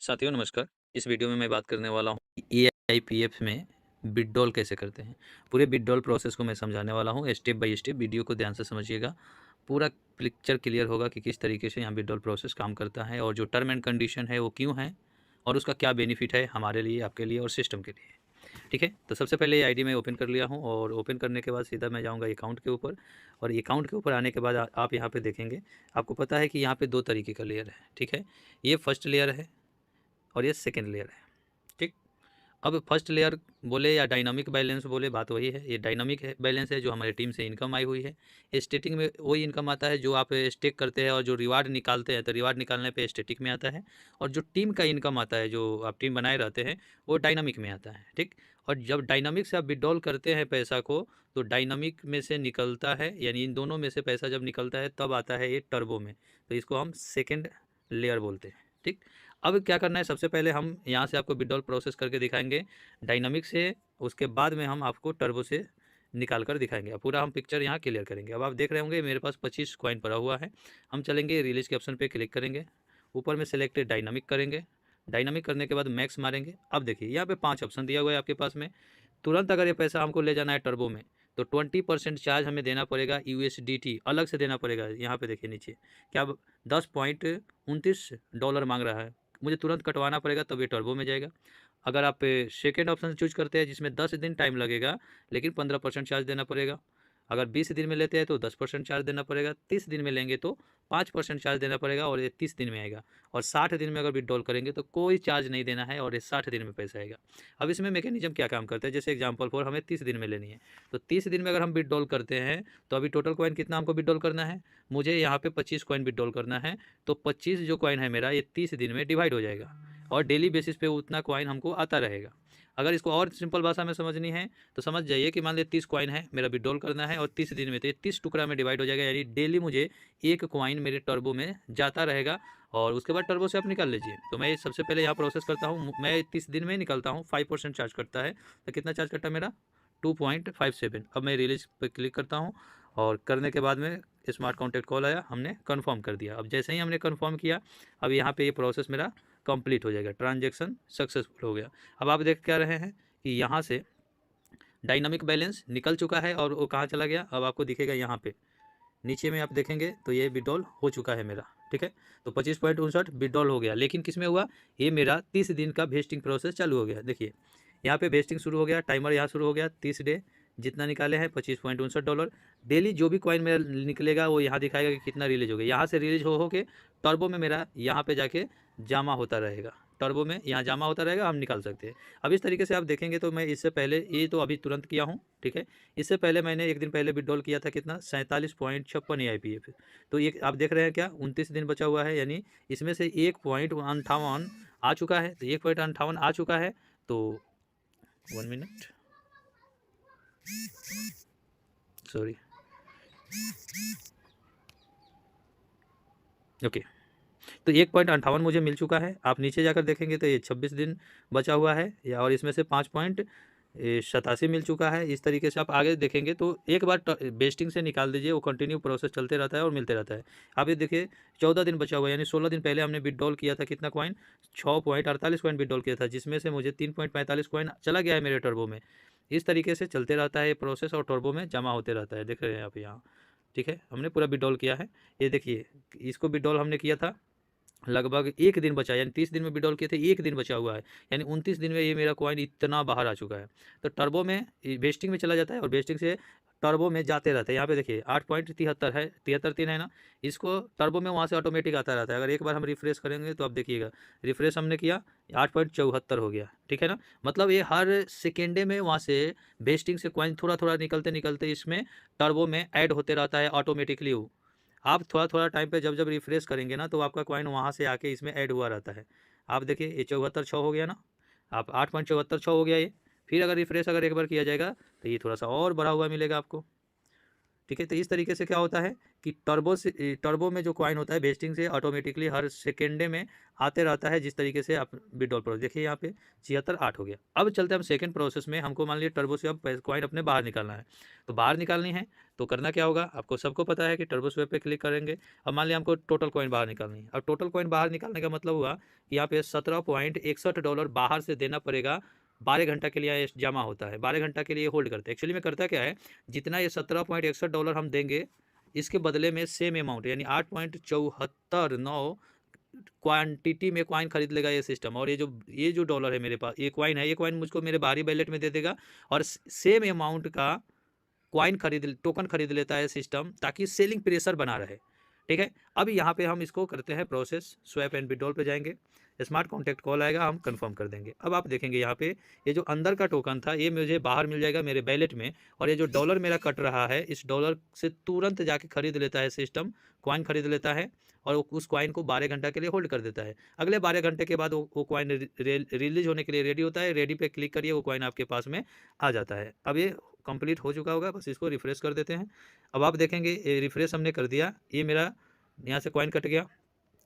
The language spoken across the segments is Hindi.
साथियों नमस्कार। इस वीडियो में मैं बात करने वाला हूँ एआईपीएफ में विथड्रॉल कैसे करते हैं। पूरे विथड्रॉल प्रोसेस को मैं समझाने वाला हूँ स्टेप बाय स्टेप। वीडियो को ध्यान से समझिएगा, पूरा पिक्चर क्लियर होगा कि किस तरीके से यहाँ विथड्रॉल प्रोसेस काम करता है और जो टर्म एंड कंडीशन है वो क्यों है और उसका क्या बेनिफिट है हमारे लिए, आपके लिए और सिस्टम के लिए। ठीक है, तो सबसे पहले ये आईडी मैं ओपन कर लिया हूँ और ओपन करने के बाद सीधा मैं जाऊँगा अकाउंट के ऊपर। और अकाउंट के ऊपर आने के बाद आप यहाँ पे देखेंगे, आपको पता है कि यहाँ पे दो तरीके का लेयर है। ठीक है, ये फर्स्ट लेयर है और ये सेकेंड लेयर है। ठीक, अब फर्स्ट लेयर बोले या डायनामिक बैलेंस बोले, बात वही है। ये डायनामिक है बैलेंस है जो हमारी टीम से इनकम आई हुई है। स्टेटिक में वही इनकम आता है जो आप स्टेक करते हैं और जो रिवार्ड निकालते हैं, तो रिवार्ड निकालने पे स्टेटिक में आता है। और जो टीम का इनकम आता है, जो आप टीम बनाए रहते हैं, वो डायनामिक में आता है। ठीक, और जब डायनामिक से आप विड्रॉल करते हैं पैसा को, तो डायनामिक में से निकलता है, यानी इन दोनों में से पैसा जब निकलता है तब आता है ये टर्बो में, तो इसको हम सेकेंड लेयर बोलते हैं। ठीक, अब क्या करना है, सबसे पहले हम यहाँ से आपको विड्रॉल प्रोसेस करके दिखाएंगे डायनामिक से, उसके बाद में हम आपको टर्बो से निकाल कर दिखाएंगे। अब पूरा हम पिक्चर यहाँ क्लियर करेंगे। अब आप देख रहे होंगे मेरे पास 25 कॉइन पड़ा हुआ है। हम चलेंगे रिलीज के ऑप्शन पे क्लिक करेंगे, ऊपर में सेलेक्टेड डायनामिक करेंगे। डायनामिक करने के बाद मैक्स मारेंगे। अब देखिए यहाँ पे 5 ऑप्शन दिया हुआ है आपके पास में। तुरंत अगर ये पैसा हमको ले जाना है टर्बो में, तो 20% चार्ज हमें देना पड़ेगा, यूएसडीटी अलग से देना पड़ेगा। यहाँ पे देखिए नीचे क्या 10.29 डॉलर मांग रहा है, मुझे तुरंत कटवाना पड़ेगा तब ये टर्बो में जाएगा। अगर आप सेकेंड ऑप्शन चूज करते हैं जिसमें 10 दिन टाइम लगेगा लेकिन 15% चार्ज देना पड़ेगा। अगर 20 दिन में लेते हैं तो 10% चार्ज देना पड़ेगा। 30 दिन में लेंगे तो 5% चार्ज देना पड़ेगा और ये 30 दिन में आएगा। और 60 दिन में अगर विड्रॉल करेंगे तो कोई चार्ज नहीं देना है और ये 60 दिन में पैसा आएगा। अब इसमें मैकेनिज्म क्या काम करता है, जैसे एग्जाम्पल फॉर हमें 30 दिन में लेनी है, तो 30 दिन में अगर हम विड्रॉल करते हैं तो अभी टोटल कॉइन कितना हमको विड्रॉल करना है, मुझे यहाँ पे 25 कॉइन विड्रॉल करना है। तो 25 जो कॉइन है मेरा, ये 30 दिन में डिवाइड हो जाएगा और डेली बेसिस पे उतना कॉइन हमको आता रहेगा। अगर इसको और सिंपल भाषा में समझनी है तो समझ जाइए कि मान लीजिए 30 कॉइन है, मेरा विड्रॉल करना है और 30 दिन में, तो ये 30 टुकड़ा में डिवाइड हो जाएगा, यानी डेली मुझे एक कॉइन मेरे टर्बो में जाता रहेगा और उसके बाद टर्बो से आप निकाल लीजिए। तो मैं सबसे पहले यहाँ प्रोसेस करता हूँ, मैं 30 दिन में निकलता हूँ। 5% चार्ज करता है, तो कितना चार्ज करता है मेरा 2.57। अब मैं रिलीज पर क्लिक करता हूँ और करने के बाद में स्मार्ट कॉन्टैक्ट कॉल आया, हमने कन्फर्म कर दिया। अब जैसे ही हमने कन्फर्म किया, अब यहाँ पे ये प्रोसेस मेरा कंप्लीट हो जाएगा, ट्रांजैक्शन सक्सेसफुल हो गया। अब आप देख क्या रहे हैं कि यहाँ से डायनामिक बैलेंस निकल चुका है और वो कहाँ चला गया, अब आपको दिखेगा यहाँ पे नीचे में आप देखेंगे तो ये विड्रॉल हो चुका है मेरा। ठीक है, तो 25.59 विड्रॉल हो गया, लेकिन किस में हुआ, ये मेरा 30 दिन का वेस्टिंग प्रोसेस चालू हो गया। देखिए यहाँ पे वेस्टिंग शुरू हो गया, टाइमर यहाँ शुरू हो गया। 30 डे जितना निकाले हैं 25.59 डॉलर। डेली जो भी कॉइन मेरा निकलेगा वो यहाँ दिखाएगा कि कितना रिलीज हो गया। यहाँ से रिलीज हो के टर्बो में मेरा यहाँ पे जाके जमा होता रहेगा, टर्बो में यहाँ जमा होता रहेगा, हम निकाल सकते हैं। अब इस तरीके से आप देखेंगे तो मैं इससे पहले, ये तो अभी तुरंत किया हूँ। ठीक है, इससे पहले मैंने एक दिन पहले विड्रॉल किया था, कितना 47.56 AIPF। तो ये आप देख रहे हैं क्या 29 दिन बचा हुआ है, यानी इसमें से 1.58 आ चुका है। तो 1.58 आ चुका है, तो 1 मिनट, सॉरी, ओके। तो 1.58 मुझे मिल चुका है। आप नीचे जाकर देखेंगे तो ये 26 दिन बचा हुआ है, या और इसमें से 5.87 मिल चुका है। इस तरीके से आप आगे देखेंगे तो एक बार बेस्टिंग से निकाल दीजिए, वो कंटिन्यू प्रोसेस चलते रहता है और मिलते रहता है। आप ये देखिए 14 दिन बचा हुआ है, यानी 16 दिन पहले हमने विड्रॉल किया था कितना कॉइन, 6.48 कॉइन विड्रॉल किया था, जिसमें से मुझे 3.45 कॉइन चला गया है मेरे टर्बो में। इस तरीके से चलते रहता है ये प्रोसेस और टर्बो में जमा होते रहता है, देख रहे हैं आप यहाँ। ठीक है, हमने पूरा विड्रॉल किया है। ये देखिए इसको विड्रॉल हमने किया था, लगभग एक दिन बचा, यानी 30 दिन में विड्रॉल किए थे, एक दिन बचा हुआ है, यानी 29 दिन में ये मेरा कॉइन इतना बाहर आ चुका है। तो टर्बो में वेस्टिंग में चला जाता है और वेस्टिंग से टर्बो में जाते रहता है। यहाँ पे देखिए 8.73 है, 73 है ना, इसको टर्बो में वहाँ से ऑटोमेटिक आता रहता है। अगर एक बार हम रिफ्रेश करेंगे तो आप देखिएगा, रिफ्रेश हमने किया 8.74 हो गया। ठीक है ना, मतलब ये हर सेकेंडे में वहाँ से वेस्टिंग से कॉइन थोड़ा थोड़ा निकलते निकलते इसमें टर्बो में ऐड होते रहता है ऑटोमेटिकली। आप थोड़ा थोड़ा टाइम पे जब जब रिफ्रेश करेंगे ना, तो आपका कॉइन वहाँ से आके इसमें ऐड हुआ रहता है। आप देखिए ये 74 हो गया ना, आप 8.74 हो गया ये। फिर अगर रिफ्रेश अगर एक बार किया जाएगा तो ये थोड़ा सा और बढ़ा हुआ मिलेगा आपको। ठीक है, तो इस तरीके से क्या होता है कि टर्बो में जो कॉइन होता है वेस्टिंग से ऑटोमेटिकली हर सेकेंडे में आते रहता है। जिस तरीके से आप विड्रॉल प्रोसेस देखिए यहाँ पे 76 8 हो गया। अब चलते हैं हम सेकंड प्रोसेस में। हमको मान लिया टर्बो से अब कॉइन अपने बाहर निकालना है, तो बाहर निकालनी है तो करना क्या होगा, आपको सबको पता है कि टर्बो स्वैप पे क्लिक करेंगे। अब मान लिया हमको टोटल कॉइन बाहर निकालनी है। अब टोटल कॉइन बाहर निकालने का मतलब हुआ कि यहाँ पे $17.61 बाहर से देना पड़ेगा। 12 घंटा के लिए ये जमा होता है, 12 घंटा के लिए होल्ड करते हैं। एक्चुअली में करता क्या है, जितना ये $17.61 हम देंगे, इसके बदले में सेम अमाउंट यानी 8.74 क्वांटिटी में कॉइन खरीद लेगा ये सिस्टम। और ये जो डॉलर है मेरे पास, ये कॉइन है, ये कॉइन मुझको मेरे बाहरी वैलेट में दे देगा और सेम अमाउंट का टोकन खरीद लेता है सिस्टम, ताकि सेलिंग प्रेशर बना रहे। ठीक है, अब यहाँ पे हम इसको करते हैं प्रोसेस। स्वैप एंड विड्रॉल पे जाएंगे, स्मार्ट कॉन्टैक्ट कॉल आएगा, हम कंफर्म कर देंगे। अब आप देखेंगे यहाँ पे ये जो अंदर का टोकन था ये मुझे बाहर मिल जाएगा मेरे वैलेट में, और ये जो डॉलर मेरा कट रहा है इस डॉलर से तुरंत जाके खरीद लेता है सिस्टम, कॉइन खरीद लेता है और उस कॉइन को 12 घंटा के लिए होल्ड कर देता है। अगले 12 घंटे के बाद वो कॉइन रिलीज होने के लिए रेडी होता है। रेडी पे क्लिक करिए, वो कॉइन आपके पास में आ जाता है। अब ये कंप्लीट हो चुका होगा, बस इसको रिफ्रेश कर देते हैं। अब आप देखेंगे ये रिफ्रेश हमने कर दिया, ये मेरा यहाँ से कॉइन कट गया,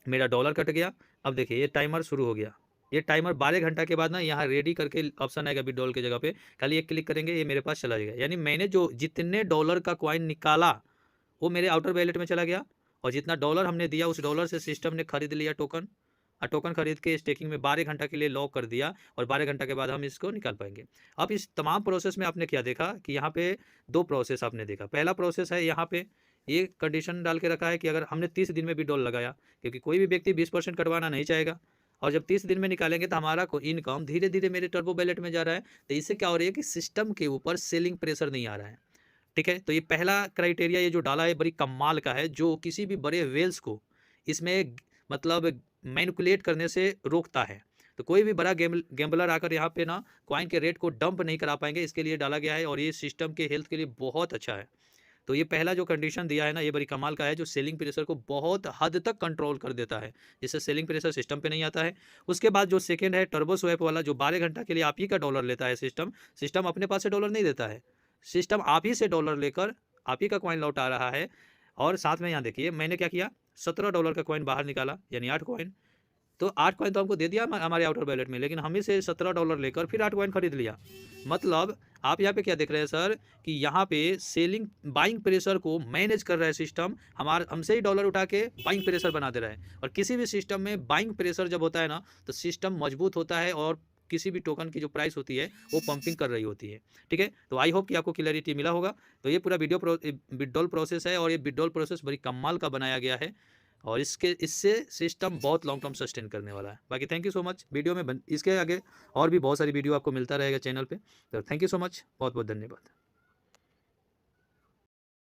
मेरा डॉलर कट गया। अब देखिए ये टाइमर शुरू हो गया। ये टाइमर 12 घंटा के बाद ना यहाँ रेडी करके ऑप्शन आएगा विड्रॉल की जगह पे, खाली एक क्लिक करेंगे ये मेरे पास चला जाएगा। यानी मैंने जो जितने डॉलर का कॉइन निकाला वो मेरे आउटर वैलेट में चला गया, और जितना डॉलर हमने दिया उस डॉलर से सिस्टम ने खरीद लिया टोकन, और टोकन खरीद के स्टेकिंग में 12 घंटा के लिए लॉक कर दिया, और 12 घंटा के बाद हम इसको निकाल पाएंगे। अब इस तमाम प्रोसेस में आपने क्या देखा कि यहाँ पे 2 प्रोसेस आपने देखा। पहला प्रोसेस है यहाँ पे ये कंडीशन डाल के रखा है कि अगर हमने 30 दिन में विड्रॉल लगाया, क्योंकि कोई भी व्यक्ति 20% कटवाना नहीं चाहेगा, और जब 30 दिन में निकालेंगे तो हमारा इनकम धीरे धीरे मेरे टर्बो वैलेट में जा रहा है। तो इससे क्या हो रही है कि सिस्टम के ऊपर सेलिंग प्रेशर नहीं आ रहा है। ठीक है, तो ये पहला क्राइटेरिया ये जो डाला है बड़ी कमाल का है, जो किसी भी बड़े वेल्स को इसमें मतलब मैनिपुलेट करने से रोकता है। तो कोई भी बड़ा गैम्बलर आकर यहाँ पे ना कॉइन के रेट को डंप नहीं करा पाएंगे, इसके लिए डाला गया है, और ये सिस्टम के हेल्थ के लिए बहुत अच्छा है। तो ये पहला जो कंडीशन दिया है ना, ये बड़ी कमाल का है, जो सेलिंग प्रेशर को बहुत हद तक कंट्रोल कर देता है, जिससे सेलिंग प्रेशर सिस्टम पे नहीं आता है। उसके बाद जो सेकंड है टर्बो स्वैप वाला, जो 12 घंटा के लिए आप ही का डॉलर लेता है सिस्टम अपने पास से डॉलर नहीं देता है, सिस्टम आप ही से डॉलर लेकर आप ही का कॉइन लौटा रहा है। और साथ में यहाँ देखिए मैंने क्या किया, $17 का कॉइन बाहर निकाला, यानी 8 कॉइन। तो 8 कॉइन तो हमको दे दिया हमारे आउटर वैलेट में, लेकिन हम ही से $17 लेकर फिर 8 कॉइन खरीद लिया। मतलब आप यहाँ पे क्या देख रहे हैं सर, कि यहाँ पे सेलिंग बाइंग प्रेशर को मैनेज कर रहा है सिस्टम, हमसे ही डॉलर उठा के बाइंग प्रेशर बना दे रहा है। और किसी भी सिस्टम में बाइंग प्रेशर जब होता है ना, तो सिस्टम मजबूत होता है और किसी भी टोकन की जो प्राइस होती है वो पंपिंग कर रही होती है। ठीक है, तो आई होप कि आपको क्लैरिटी मिला होगा। तो ये पूरा विड्रॉल प्रोसेस है, और ये विड्रॉल प्रोसेस बड़ी कमाल का बनाया गया है, और इससे सिस्टम बहुत लॉन्ग टर्म सस्टेन करने वाला है। बाकी thank you so much. Video में इसके आगे और भी बहुत सारी वीडियो आपको मिलता रहेगा चैनल पे। तो थैंक यू सो मच, बहुत बहुत धन्यवाद।